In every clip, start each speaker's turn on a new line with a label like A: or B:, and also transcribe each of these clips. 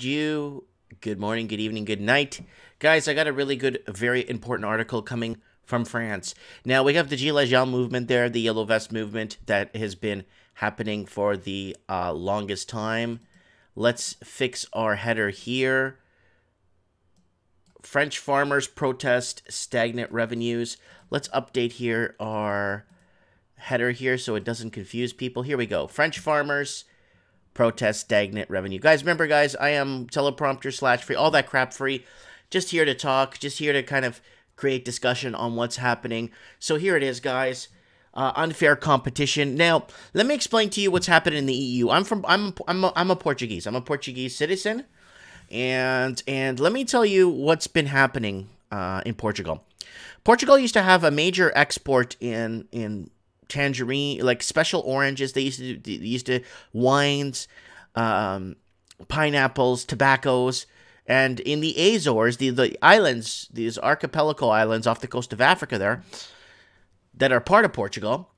A: you. Good morning, good evening, good night. Guys, I got a really good, very important article coming from France. Now, we have the Gilets Jaunes movement there, the Yellow Vest movement that has been happening for the longest time. Let's fix our header here. French farmers protest stagnant revenues. Let's update here our header here so it doesn't confuse people. Here we go. French farmers protest stagnant revenue. Guys, remember, guys, I am teleprompter / free, all that crap free. Just here to talk, just here to kind of create discussion on what's happening. So here it is, guys. Unfair competition. Now, let me explain to you what's happening in the EU. I'm a Portuguese. I'm a Portuguese citizen. And let me tell you what's been happening in Portugal. Portugal used to have a major export in tangerine, like special oranges. They used to wines, pineapples, tobaccos, and in the Azores, the islands, these archipelago islands off the coast of Africa there, that are part of Portugal.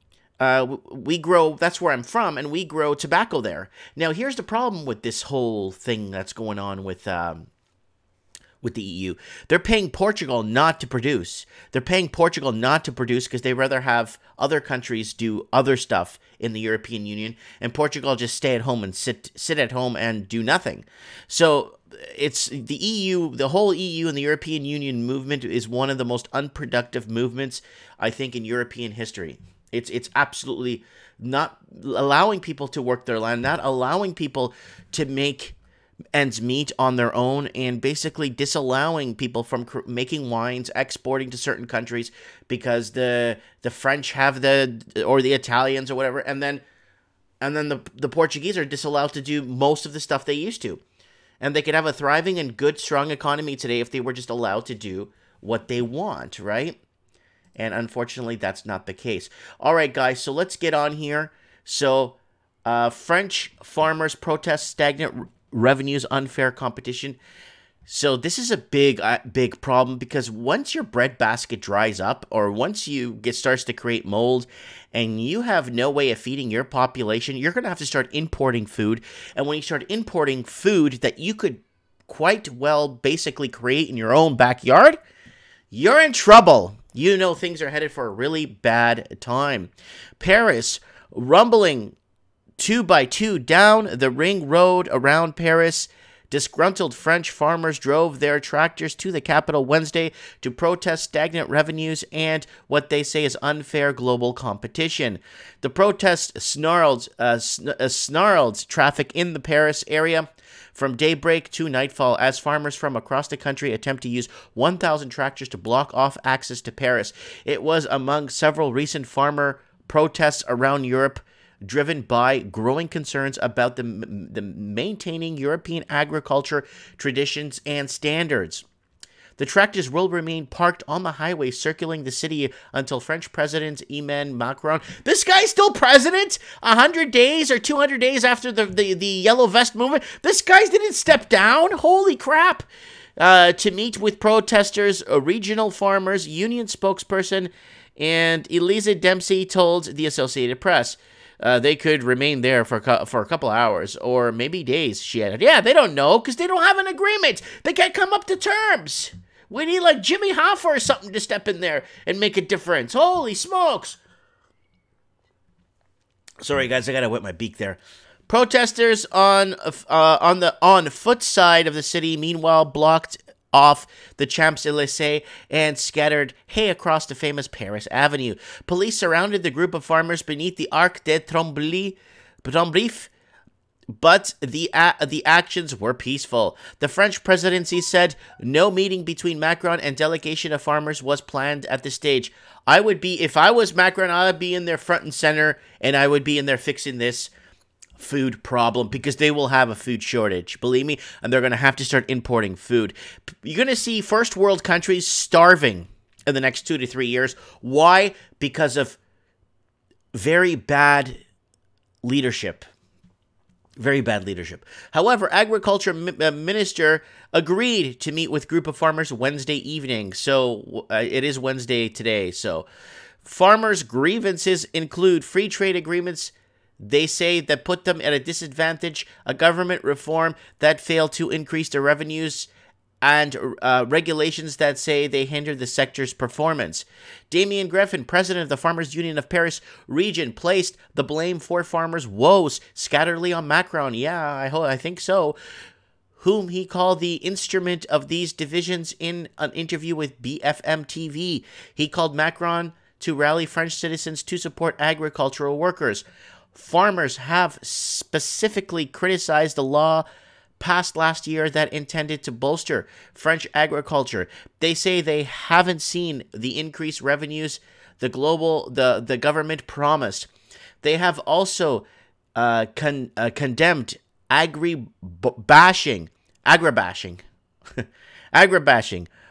A: We grow, that's where I'm from, and we grow tobacco there. Now, here's the problem with this whole thing that's going on with the EU. They're paying Portugal not to produce. They're paying Portugal not to produce because they rather have other countries do other stuff in the European Union, and Portugal just stay at home and sit at home and do nothing. So it's the EU, the whole EU and the European Union movement is one of the most unproductive movements, I think, in European history. It's absolutely not allowing people to work their land, not allowing people to make ends meet on their own, and basically disallowing people from making wines, exporting to certain countries because the French have or the Italians or whatever, and then the Portuguese are disallowed to do most of the stuff they used to. And they could have a thriving and good, strong economy today if they were just allowed to do what they want, right? And unfortunately, that's not the case. All right, guys, so let's get on here. So, French farmers protest stagnant revenues, unfair competition. So this is a big problem, because once your breadbasket dries up, or once you starts to create mold, and you have no way of feeding your population, you're going to have to start importing food. And when you start importing food that you could quite well basically create in your own backyard, you're in trouble. You know things are headed for a really bad time. Paris, rumbling 2x2 down the ring road around Paris. Disgruntled French farmers drove their tractors to the capital Wednesday to protest stagnant revenues and what they say is unfair global competition. The protest snarled traffic in the Paris area from daybreak to nightfall as farmers from across the country attempt to use 1,000 tractors to block off access to Paris. It was among several recent farmer protests around Europe, driven by growing concerns about the maintaining European agriculture traditions and standards. The tractors will remain parked on the highway circling the city until French President Emmanuel Macron. This guy's still president? 100 days or 200 days after the Yellow Vest movement? This guy didn't step down? Holy crap! To meet with protesters, regional farmers, union spokesperson, and Elisa Despiney told the Associated Press. They could remain there for a couple hours, or maybe days, she added. Yeah, they don't know, because they don't have an agreement. They can't come up to terms. We need, like, Jimmy Hoffa or something to step in there and make a difference. Holy smokes. Sorry, guys, I gotta wet my beak there. Protesters on the foot side of the city, meanwhile, blocked off the Champs-Elysees and scattered hay across the famous Paris Avenue. Police surrounded the group of farmers beneath the Arc de Triomphe, but the actions were peaceful. The French presidency said no meeting between Macron and delegation of farmers was planned at the stage. If I was Macron, I would be in there front and center, and I would be in there fixing this food problem, because they will have a food shortage, believe me, and they're going to have to start importing food. You're going to see first world countries starving in the next 2 to 3 years. Why? Because of very bad leadership. Very bad leadership. However, Agriculture Minister agreed to meet with group of farmers Wednesday evening. So it is Wednesday today. So farmers' grievances include free trade agreements They say that put them at a disadvantage, a government reform that failed to increase their revenues, and regulations that say they hinder the sector's performance. Damien Griffin, president of the Farmers Union of Paris region, placed the blame for farmers' woes scatteredly on Macron. Yeah, I think so. Whom he called the instrument of these divisions in an interview with BFM TV. He called Macron to rally French citizens to support agricultural workers. Farmers have specifically criticized the law passed last year that intended to bolster French agriculture. They say they haven't seen the increased revenues the government promised. They have also condemned agribashing,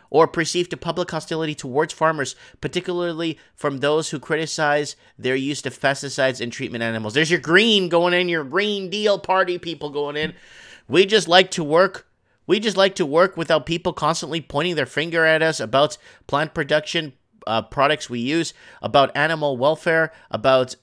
A: or perceived a public hostility towards farmers, particularly from those who criticize their use of pesticides and treatment animals. There's your green going in, your Green Deal party people going in. We just like to work. We just like to work without people constantly pointing their finger at us about plant production, products we use, about animal welfare, about,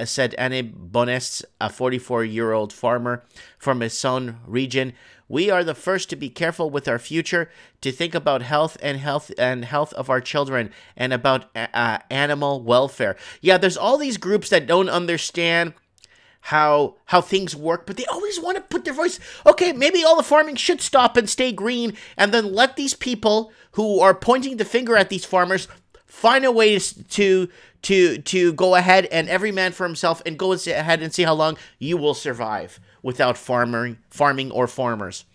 A: said Anne Bonest, a 44-year-old farmer from Essonne region. We are the first to be careful with our future, to think about health of our children, and about animal welfare. Yeah, there's all these groups that don't understand how things work, but they always want to put their voice. Okay, maybe all the farming should stop and stay green, and then let these people who are pointing the finger at these farmers find a way to go ahead and every man for himself and go ahead and see how long you will survive without farming or farmers.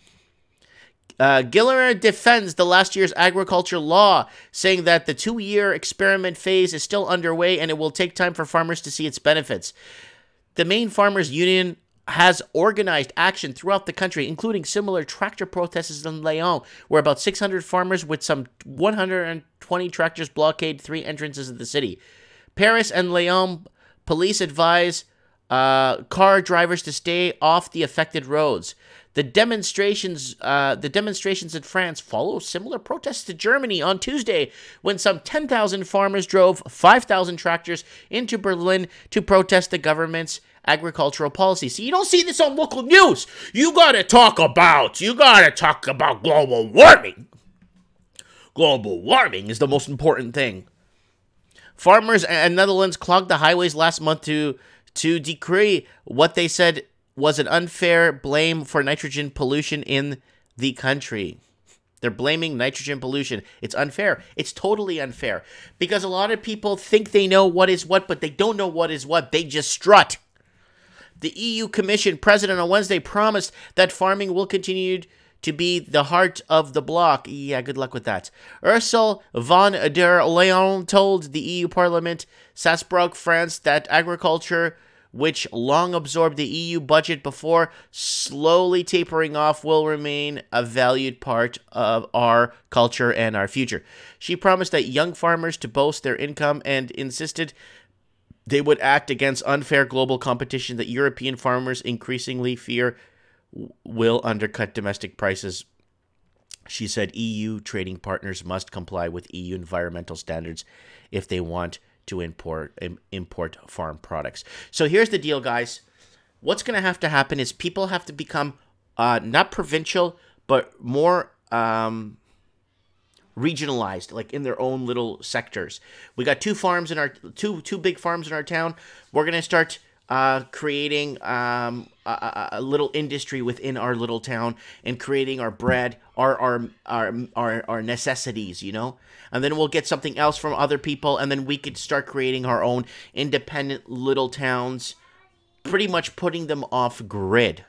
A: Guillermo defends the last year's agriculture law, saying that the 2-year experiment phase is still underway and it will take time for farmers to see its benefits. The main farmers' union has organized action throughout the country, including similar tractor protests in Lyon, where about 600 farmers with some 120 tractors blockade 3 entrances of the city. Paris and Lyon police advise car drivers to stay off the affected roads. The demonstrations in France follow similar protests to Germany on Tuesday, when some 10,000 farmers drove 5,000 tractors into Berlin to protest the government's agricultural policy. See, you don't see this on local news. You gotta talk about global warming. Global warming is the most important thing. Farmers in Netherlands clogged the highways last month to decree what they said was an unfair blame for nitrogen pollution in the country. They're blaming nitrogen pollution. It's unfair. It's totally unfair. Because a lot of people think they know what is what, but they don't know what is what. They just strut. The EU Commission president on Wednesday promised that farming will continue to be the heart of the bloc. Yeah, good luck with that. Ursula von der Leyen told the EU Parliament, Strasbourg, France, that agriculture, which long absorbed the EU budget before slowly tapering off, will remain a valued part of our culture and our future. She promised that young farmers to boost their income and insisted they would act against unfair global competition that European farmers increasingly fear will undercut domestic prices. She said EU trading partners must comply with EU environmental standards if they want to import farm products. So here's the deal, guys. What's going to happen is people have to become not provincial, but more regionalized, like in their own little sectors. We got two big farms in our town. We're going to start creating a little industry within our little town and creating our bread, our necessities, you know? And then we'll get something else from other people, and then we could start creating our own independent little towns, pretty much putting them off grid.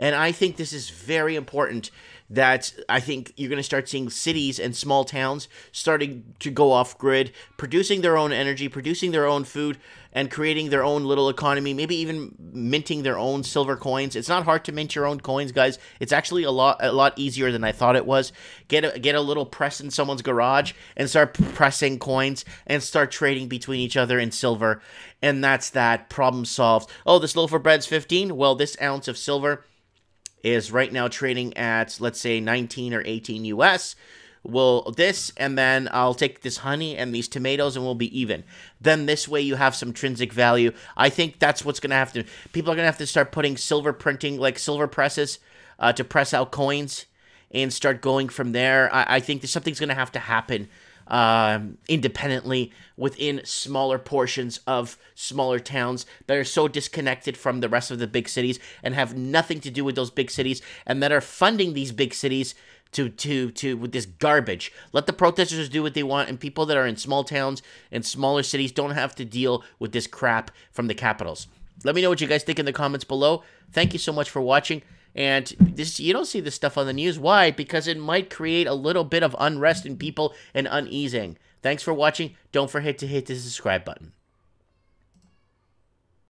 A: And I think this is very important, that I think you're going to start seeing cities and small towns starting to go off grid, producing their own energy, producing their own food, and creating their own little economy, maybe even minting their own silver coins. It's not hard to mint your own coins, guys. It's actually a lot easier than I thought it was. Get a little press in someone's garage and start pressing coins and start trading between each other in silver. And that's that. Problem solved. Oh, this loaf of bread's 15? Well, this ounce of silver is right now trading at, let's say, 19 or 18 US. and then I'll take this honey and these tomatoes and we'll be even. Then this way you have some intrinsic value. I think that's what's going to have to, people are going to have to start putting silver printing, like silver presses to press out coins and start going from there. I think that something's going to have to happen independently within smaller portions of smaller towns that are so disconnected from the rest of the big cities and have nothing to do with those big cities and that are funding these big cities with this garbage. Let the protesters do what they want, and people that are in small towns and smaller cities don't have to deal with this crap from the capitals. Let me know what you guys think in the comments below. Thank you so much for watching. And this, you don't see this stuff on the news. Why? Because it might create a little bit of unrest in people and uneasing. Thanks for watching. Don't forget to hit the subscribe button.